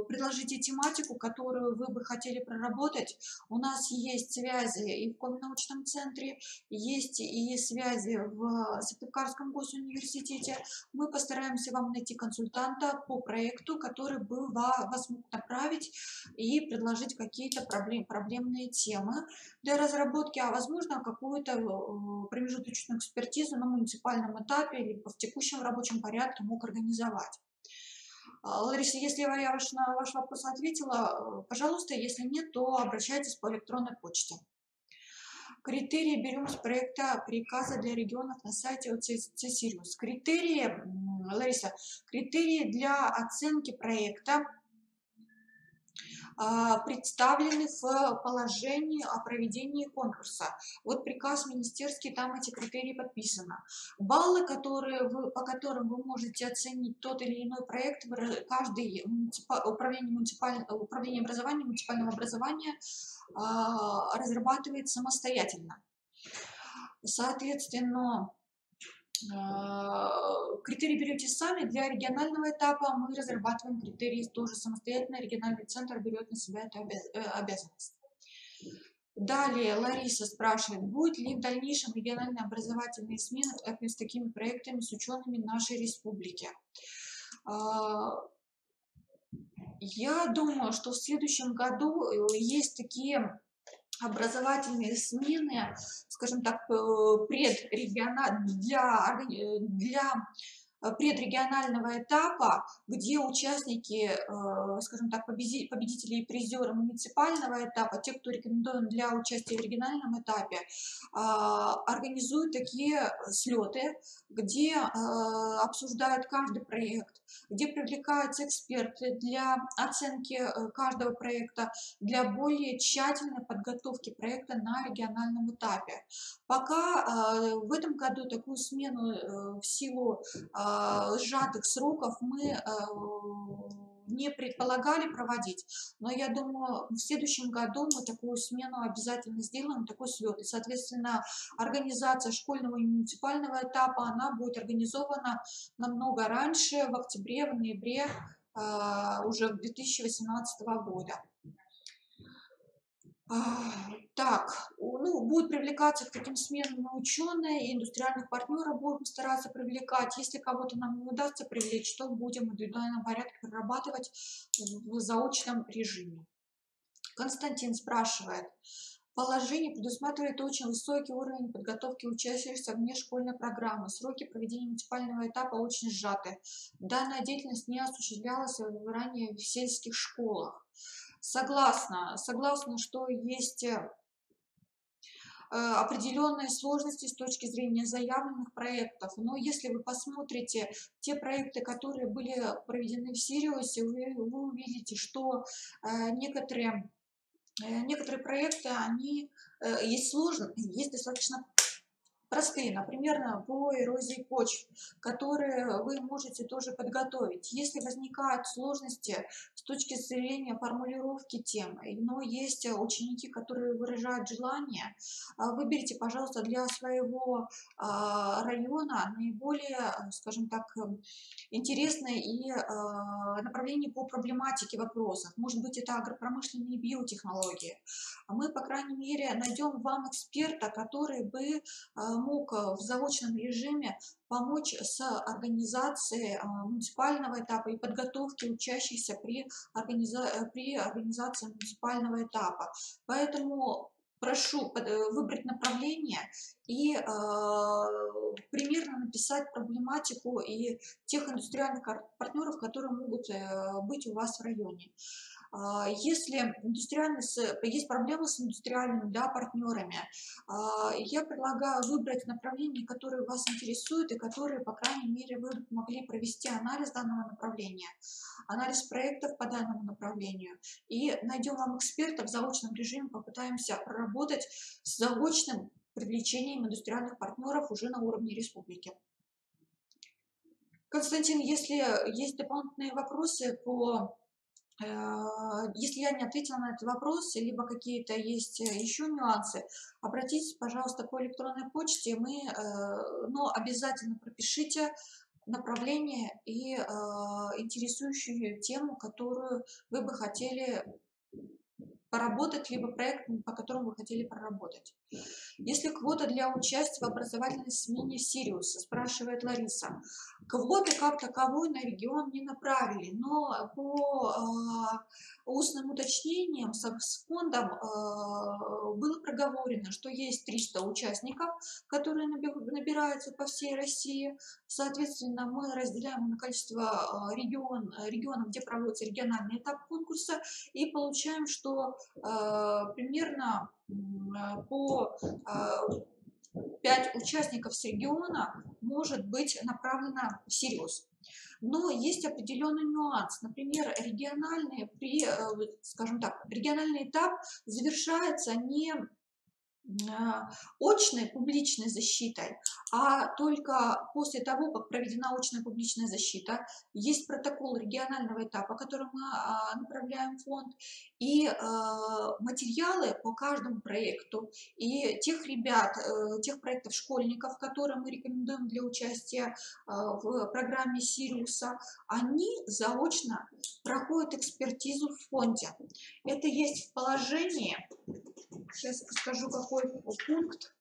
Speaker 1: предложите тематику, которую вы бы хотели проработать. У нас есть связи и в Комнаучном центре, есть и связи в Сыктывкарском госуниверситете. Мы постараемся вам найти консультанта по проекту, который бы вас мог направить и предложить какие-то проблемные темы для разработки, а возможно какую-то промежуточную экспертизу на муниципальном этапе либо в текущем рабочем порядке мог организовать. Лариса, если я на ваш вопрос ответила, пожалуйста, если нет, то обращайтесь по электронной почте. Критерии берем с проекта приказа для регионов на сайте ОЦ-Сириус. Критерии, Лариса, критерии для оценки проекта представлены в положении о проведении конкурса. Вот приказ министерский, там эти критерии подписаны. Баллы, по которым вы можете оценить тот или иной проект, каждый управление образования, муниципального образования разрабатывает самостоятельно. Соответственно, критерии берете сами. Для регионального этапа мы разрабатываем критерии тоже самостоятельно. Региональный центр берет на себя эту обязанность. Далее Лариса спрашивает, будет ли в дальнейшем региональные образовательные смены с такими проектами, с учеными нашей республики. Я думаю, что в следующем году есть такие образовательные смены, скажем так, для предрегионального этапа, где участники, скажем так, победители и призеры муниципального этапа, те, кто рекомендован для участия в региональном этапе, организуют такие слеты, где обсуждают каждый проект, где привлекаются эксперты для оценки каждого проекта, для более тщательной подготовки проекта на региональном этапе. Пока в этом году такую смену в силу сжатых сроков мы не предполагали проводить, но я думаю, в следующем году мы такую смену обязательно сделаем, такой слет. И, соответственно, организация школьного и муниципального этапа, она будет организована намного раньше, в октябре, в ноябре уже 2018 года. Так, будут привлекаться к таким сменам ученые, и индустриальных партнеров будем стараться привлекать. Если кого-то нам не удастся привлечь, то будем в индивидуальном порядке прорабатывать в заочном режиме. Константин спрашивает. Положение предусматривает очень высокий уровень подготовки учащихся вне школьной программы. Сроки проведения муниципального этапа очень сжаты. Данная деятельность не осуществлялась ранее в сельских школах. Согласна, что есть определенные сложности с точки зрения заявленных проектов, но если вы посмотрите те проекты, которые были проведены в Сириусе, вы увидите, что некоторые проекты, они есть достаточно простые, например, по эрозии почв, которые вы можете тоже подготовить. Если возникают сложности с точки зрения формулировки тем, но есть ученики, которые выражают желание, выберите, пожалуйста, для своего района наиболее, скажем так, интересное и направление по проблематике вопросов. Может быть, это агропромышленные биотехнологии. Мы, по крайней мере, найдем вам эксперта, который бы мог в заочном режиме помочь с организацией муниципального этапа и подготовки учащихся при организации муниципального этапа. Поэтому прошу выбрать направление и примерно написать проблематику и тех индустриальных партнеров, которые могут быть у вас в районе. Если есть проблемы с индустриальными партнерами, я предлагаю выбрать направление, которое вас интересует и которое, по крайней мере, вы могли провести анализ данного направления, анализ проектов по данному направлению, и найдем вам эксперта в заочном режиме, попытаемся проработать с заочным привлечением индустриальных партнеров уже на уровне республики. Константин, если есть дополнительные вопросы если я не ответила на этот вопрос, либо какие-то есть еще нюансы, обратитесь, пожалуйста, по электронной почте, но обязательно пропишите направление и интересующую тему, которую вы бы хотели поработать, либо проект, по которому вы хотели проработать. Если квота для участия в образовательной смене Сириуса, спрашивает Лариса. Квоты как таковой на регион не направили, но по устным уточнениям с фондом было проговорено, что есть 300 участников, которые набираются по всей России. Соответственно, мы разделяем на количество регионов, где проводится региональный этап конкурса, и получаем, что примерно по 5 участников с региона может быть направлено в Сириус. Но есть определенный нюанс. Например, региональный этап завершается не очной публичной защитой, а только после того, как проведена очная публичная защита, есть протокол регионального этапа, который мы направляем в фонд, и материалы по каждому проекту, и тех ребят, тех проектов школьников, которые мы рекомендуем для участия в программе Сириуса, они заочно проходят экспертизу в фонде. Это есть в положении. Сейчас скажу, какой пункт.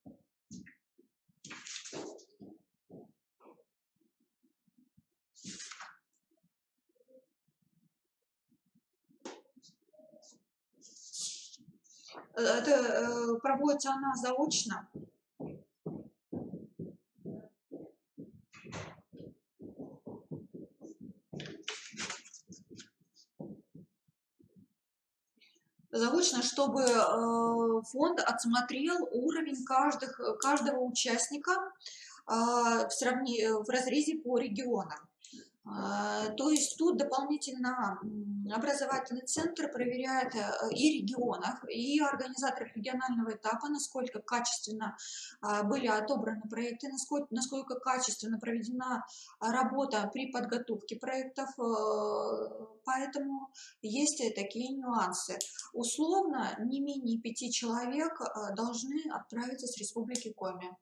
Speaker 1: Это проводится она заочно. Заочно, чтобы фонд отсмотрел уровень каждого участника в разрезе по регионам. То есть тут дополнительно образовательный центр проверяет и регионах, и организаторов регионального этапа, насколько качественно были отобраны проекты, насколько качественно проведена работа при подготовке проектов, поэтому есть такие нюансы. Условно, не менее 5 человек должны отправиться с Республики Коми.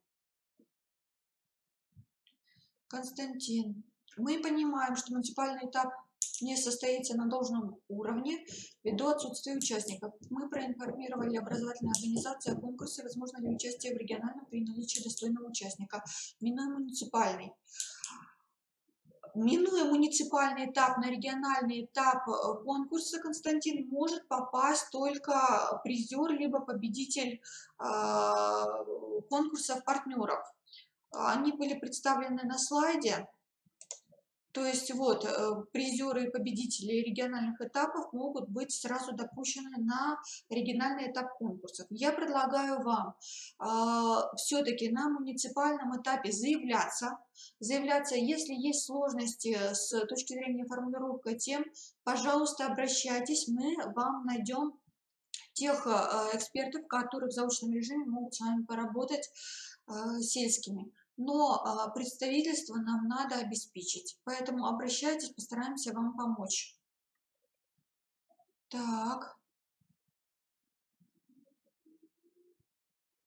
Speaker 1: Константин. Мы понимаем, что муниципальный этап не состоится на должном уровне ввиду отсутствия участников. Мы проинформировали образовательные организации о конкурсе, возможно ли участие в региональном при наличии достойного участника. Минуя муниципальный этап на региональный этап конкурса, Константин, может попасть только призер либо победитель конкурсов партнеров. Они были представлены на слайде. То есть вот призеры и победители региональных этапов могут быть сразу допущены на региональный этап конкурсов. Я предлагаю вам все-таки на муниципальном этапе заявляться. Если есть сложности с точки зрения формулировки тем, пожалуйста, обращайтесь, мы вам найдем тех экспертов, которые в заочном режиме могут с вами поработать сельскими. Но представительство нам надо обеспечить. Поэтому обращайтесь, постараемся вам помочь. Так,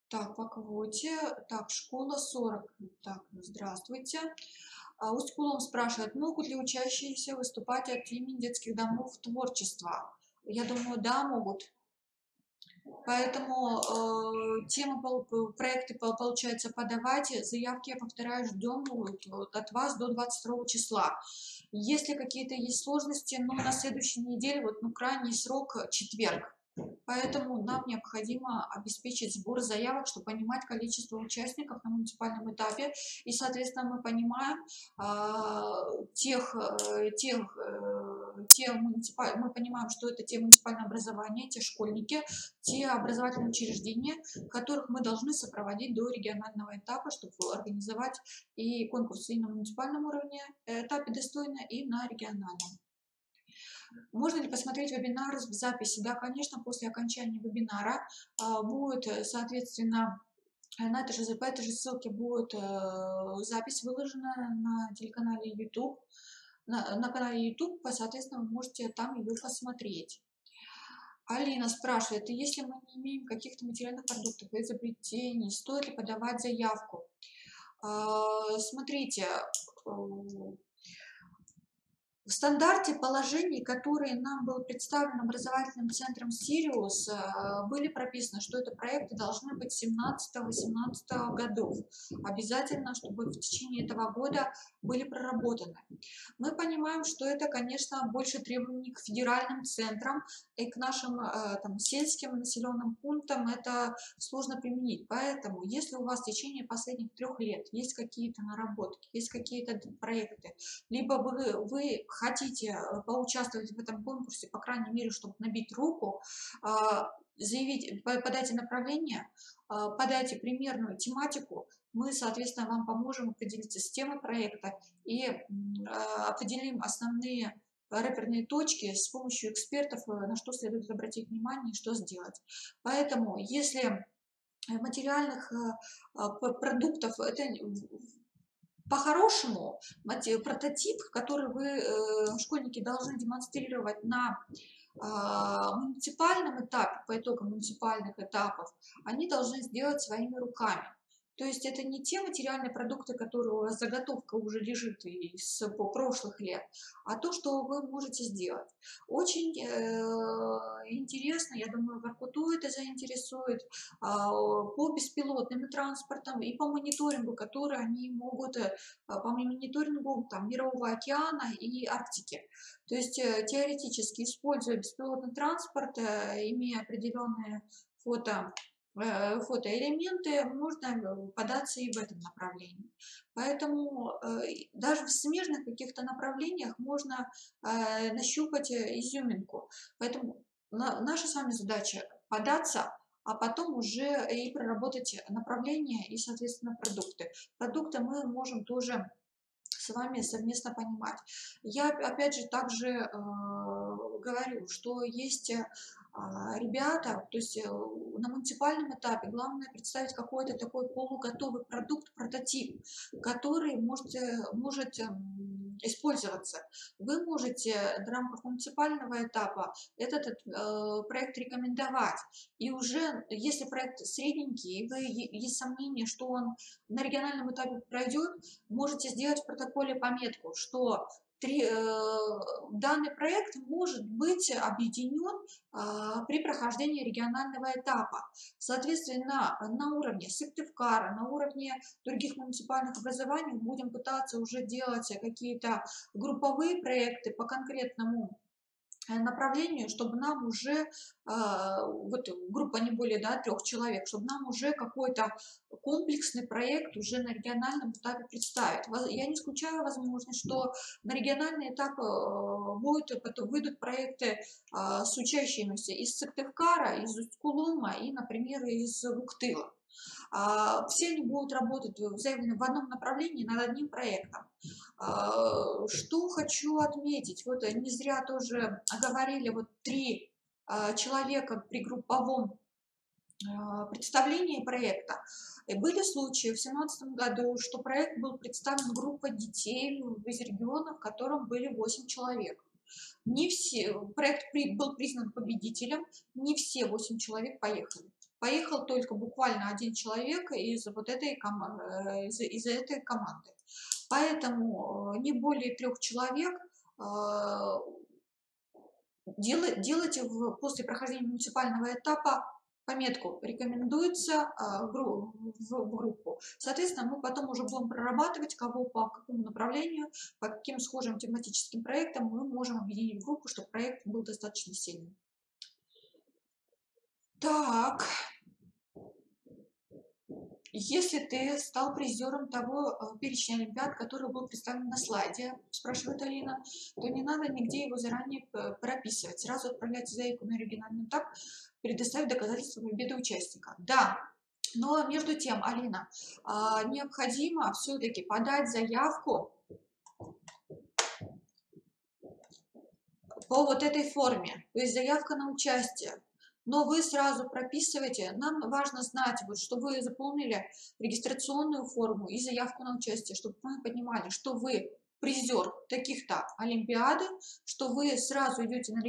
Speaker 1: по квоте. Так, школа 40. Так, здравствуйте. Усть-Кулом спрашивает, могут ли учащиеся выступать от имени детских домов творчества? Я думаю, да, могут. Поэтому проекты получается подавать, заявки, я повторяю, ждем от вас до 22 числа. Если какие-то есть сложности, на следующей неделе, крайний срок четверг. Поэтому нам необходимо обеспечить сбор заявок, чтобы понимать количество участников на муниципальном этапе. И, соответственно, мы понимаем мы понимаем, что это те муниципальные образования, те школьники, те образовательные учреждения, которых мы должны сопроводить до регионального этапа, чтобы организовать и конкурсы и на муниципальном уровне этапе достойно, и на региональном. Можно ли посмотреть вебинар в записи? Да, конечно, после окончания вебинара будет, соответственно, по этой же ссылке будет запись выложена на телеканале YouTube. На канале YouTube, соответственно, вы можете там ее посмотреть. Алина спрашивает, если мы не имеем каких-то материальных продуктов и изобретений, стоит ли подавать заявку? Смотрите, В стандарте положений, которые нам был представлен образовательным центром «Сириус», были прописаны, что это проекты должны быть 17-18 годов. Обязательно, чтобы в течение этого года были проработаны. Мы понимаем, что это, конечно, больше требований к федеральным центрам и к нашим там, сельским населенным пунктам это сложно применить. Поэтому, если у вас в течение последних 3 лет есть какие-то наработки, есть какие-то проекты, либо вы хотите поучаствовать в этом конкурсе, по крайней мере, чтобы набить руку, заявить, подайте направление, подайте примерную тематику, мы, соответственно, вам поможем определиться с темой проекта и определим основные реперные точки с помощью экспертов, на что следует обратить внимание и что сделать. Поэтому, если материальных продуктов, это по-хорошему прототип, который вы, школьники, должны демонстрировать на муниципальном этапе, по итогам муниципальных этапов, они должны сделать своими руками. То есть это не те материальные продукты, которые у вас заготовка уже лежит из прошлых лет, а то, что вы можете сделать. Очень интересно, я думаю, Воркуту это заинтересует, по беспилотным транспортам и по мониторингу, который они могут, по мониторингу там, Мирового океана и Арктики. То есть теоретически, используя беспилотный транспорт, имея определенные фотоэлементы, можно податься и в этом направлении. Поэтому даже в смежных каких-то направлениях можно нащупать изюминку. Поэтому наша с вами задача податься, а потом уже и проработать направления и, соответственно, продукты. Продукты мы можем тоже с вами совместно понимать. Я, опять же, также говорю, что есть ребята, то есть на муниципальном этапе главное представить какой-то такой полуготовый продукт, прототип, который может использоваться. Вы можете в рамках муниципального этапа этот проект рекомендовать. И уже, если проект средненький, и есть сомнение, что он на региональном этапе пройдет, можете сделать в протоколе пометку, что данный проект может быть объединен при прохождении регионального этапа. Соответственно, на уровне Сыктывкара, на уровне других муниципальных образований будем пытаться уже делать какие-то групповые проекты по конкретному направлению, чтобы нам уже, вот группа не более 3 человек, чтобы нам уже какой-то комплексный проект уже на региональном этапе представить. Я не исключаю возможность, что на региональный этап выйдут проекты с учащимися из Сыктывкара, из Усть-Кулума и, например, из Вуктыла. Все они будут работать в одном направлении над одним проектом. Что хочу отметить, вот не зря тоже говорили, вот 3 человека при групповом представлении проекта. И были случаи в 2017 году, что проект был представлен группа детей из региона, в котором были 8 человек. Не все, проект был признан победителем, не все 8 человек поехали. Поехал только буквально 1 человек из вот этой команды, из этой команды. Поэтому не более 3 человек делайте после прохождения муниципального этапа пометку «Рекомендуется в группу». Соответственно, мы потом уже будем прорабатывать, кого по какому направлению, по каким схожим тематическим проектам мы можем объединить в группу, чтобы проект был достаточно сильный. Так, если ты стал призером того перечня олимпиад, который был представлен на слайде, спрашивает Алина, то не надо нигде его заранее прописывать. Сразу отправляйте заявку на региональный этап, предоставить доказательства победы участника. Да, но между тем, Алина, необходимо все-таки подать заявку по вот этой форме, то есть заявка на участие. Но вы сразу прописываете, нам важно знать, вот, что вы заполнили регистрационную форму и заявку на участие, чтобы мы понимали, что вы призер таких-то олимпиады, что вы сразу идете на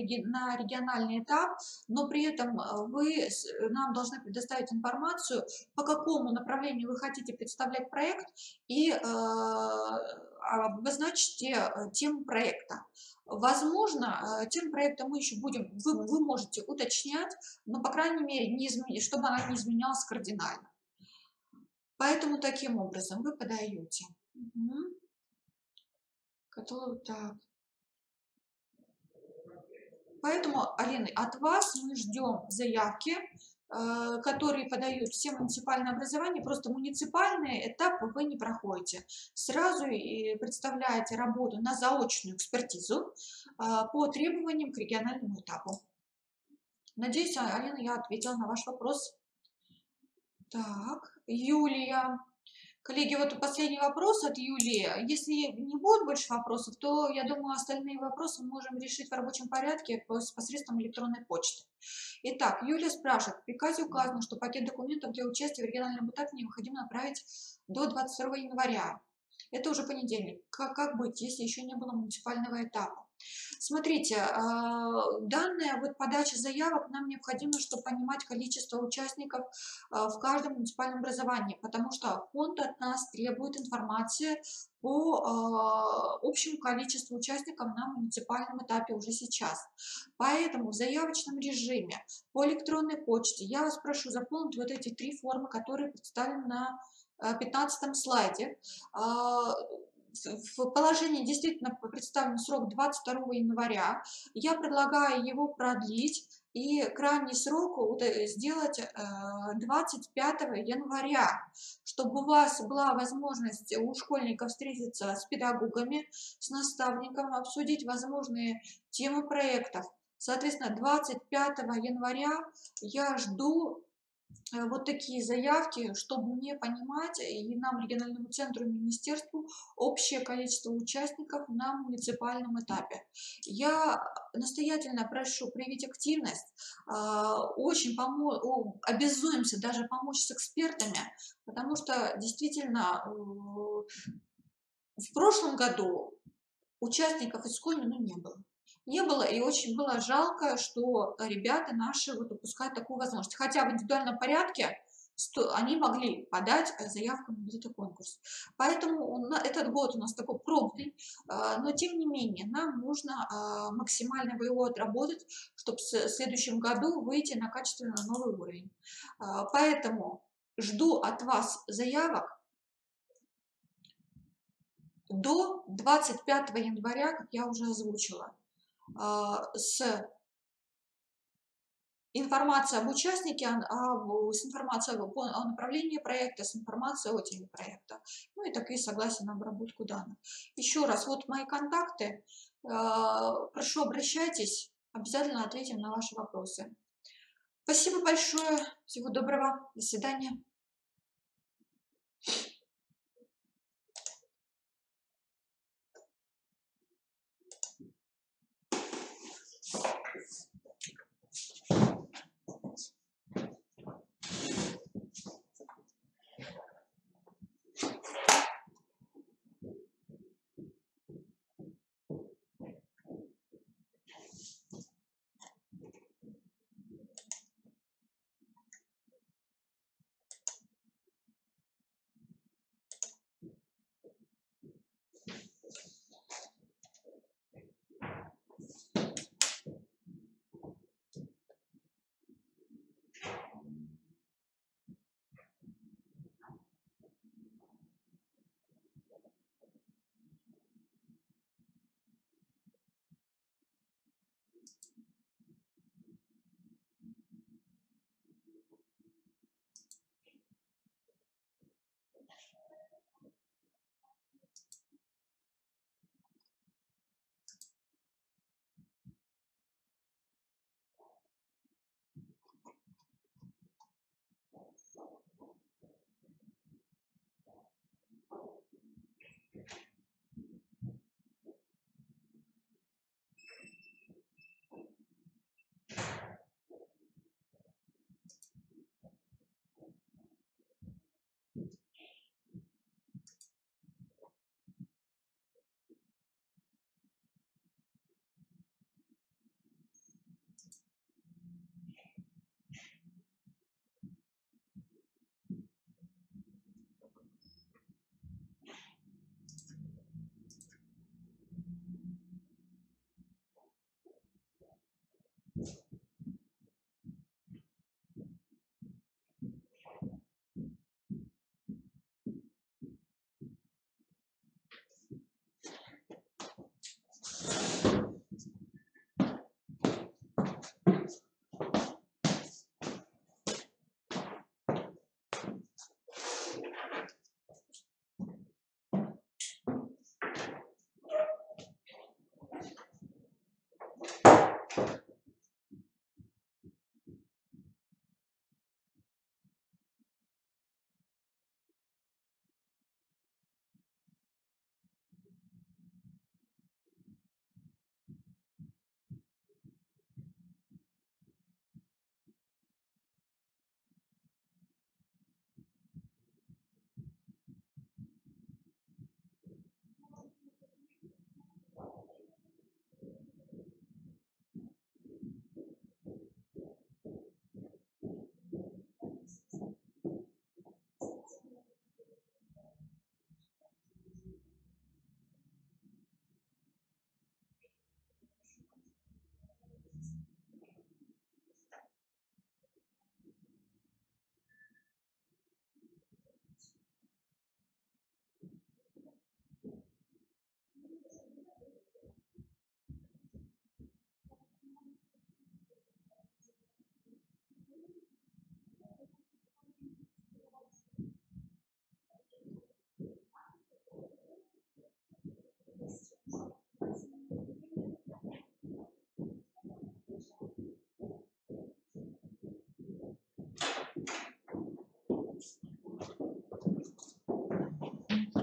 Speaker 1: региональный этап, но при этом нам должны предоставить информацию, по какому направлению вы хотите представлять проект, и обозначьте тему проекта. Возможно, тему проекта мы еще будем, вы можете уточнять, но, по крайней мере, чтобы она не изменялась кардинально. Поэтому таким образом вы подаете. Угу. Так. Поэтому, Алина, от вас мы ждем заявки, которые подают все муниципальные образования. Просто муниципальные этапы вы не проходите. Сразу представляете работу на заочную экспертизу по требованиям к региональному этапу. Надеюсь, Алина, я ответила на ваш вопрос. Так, Юлия. Коллеги, вот последний вопрос от Юлии. Если не будет больше вопросов, то, я думаю, остальные вопросы мы можем решить в рабочем порядке посредством электронной почты. Итак, Юлия спрашивает. В приказе указано, что пакет документов для участия в региональном этапе необходимо направить до 22 января. Это уже понедельник. Как быть, если еще не было муниципального этапа? Смотрите, данная подача заявок нам необходимо, чтобы понимать количество участников в каждом муниципальном образовании, потому что фонд от нас требует информации по общему количеству участников на муниципальном этапе уже сейчас. Поэтому в заявочном режиме по электронной почте я вас прошу заполнить вот эти 3 формы, которые представлены на 15 слайде. В положении действительно представлен срок 22 января. Я предлагаю его продлить и крайний срок сделать 25 января, чтобы у вас была возможность у школьников встретиться с педагогами, с наставником, обсудить возможные темы проектов. Соответственно, 25 января я жду вот такие заявки, чтобы мне понимать и нам, региональному центру и министерству, общее количество участников на муниципальном этапе. Я настоятельно прошу проявить активность, очень обязуемся даже помочь с экспертами, потому что действительно в прошлом году участников из Коми не было. И очень было жалко, что ребята наши упускают такую возможность. Хотя в индивидуальном порядке они могли подать заявку на этот конкурс. Поэтому этот год у нас такой пробный, но тем не менее нам нужно максимально его отработать, чтобы в следующем году выйти на качественно новый уровень. Поэтому жду от вас заявок до 25 января, как я уже озвучила, с информацией об участнике, с информацией о направлении проекта, с информацией о теме проекта, ну и такие согласия на обработку данных. Еще раз, вот мои контакты, прошу, обращайтесь, обязательно ответим на ваши вопросы. Спасибо большое, всего доброго, до свидания.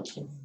Speaker 2: значение.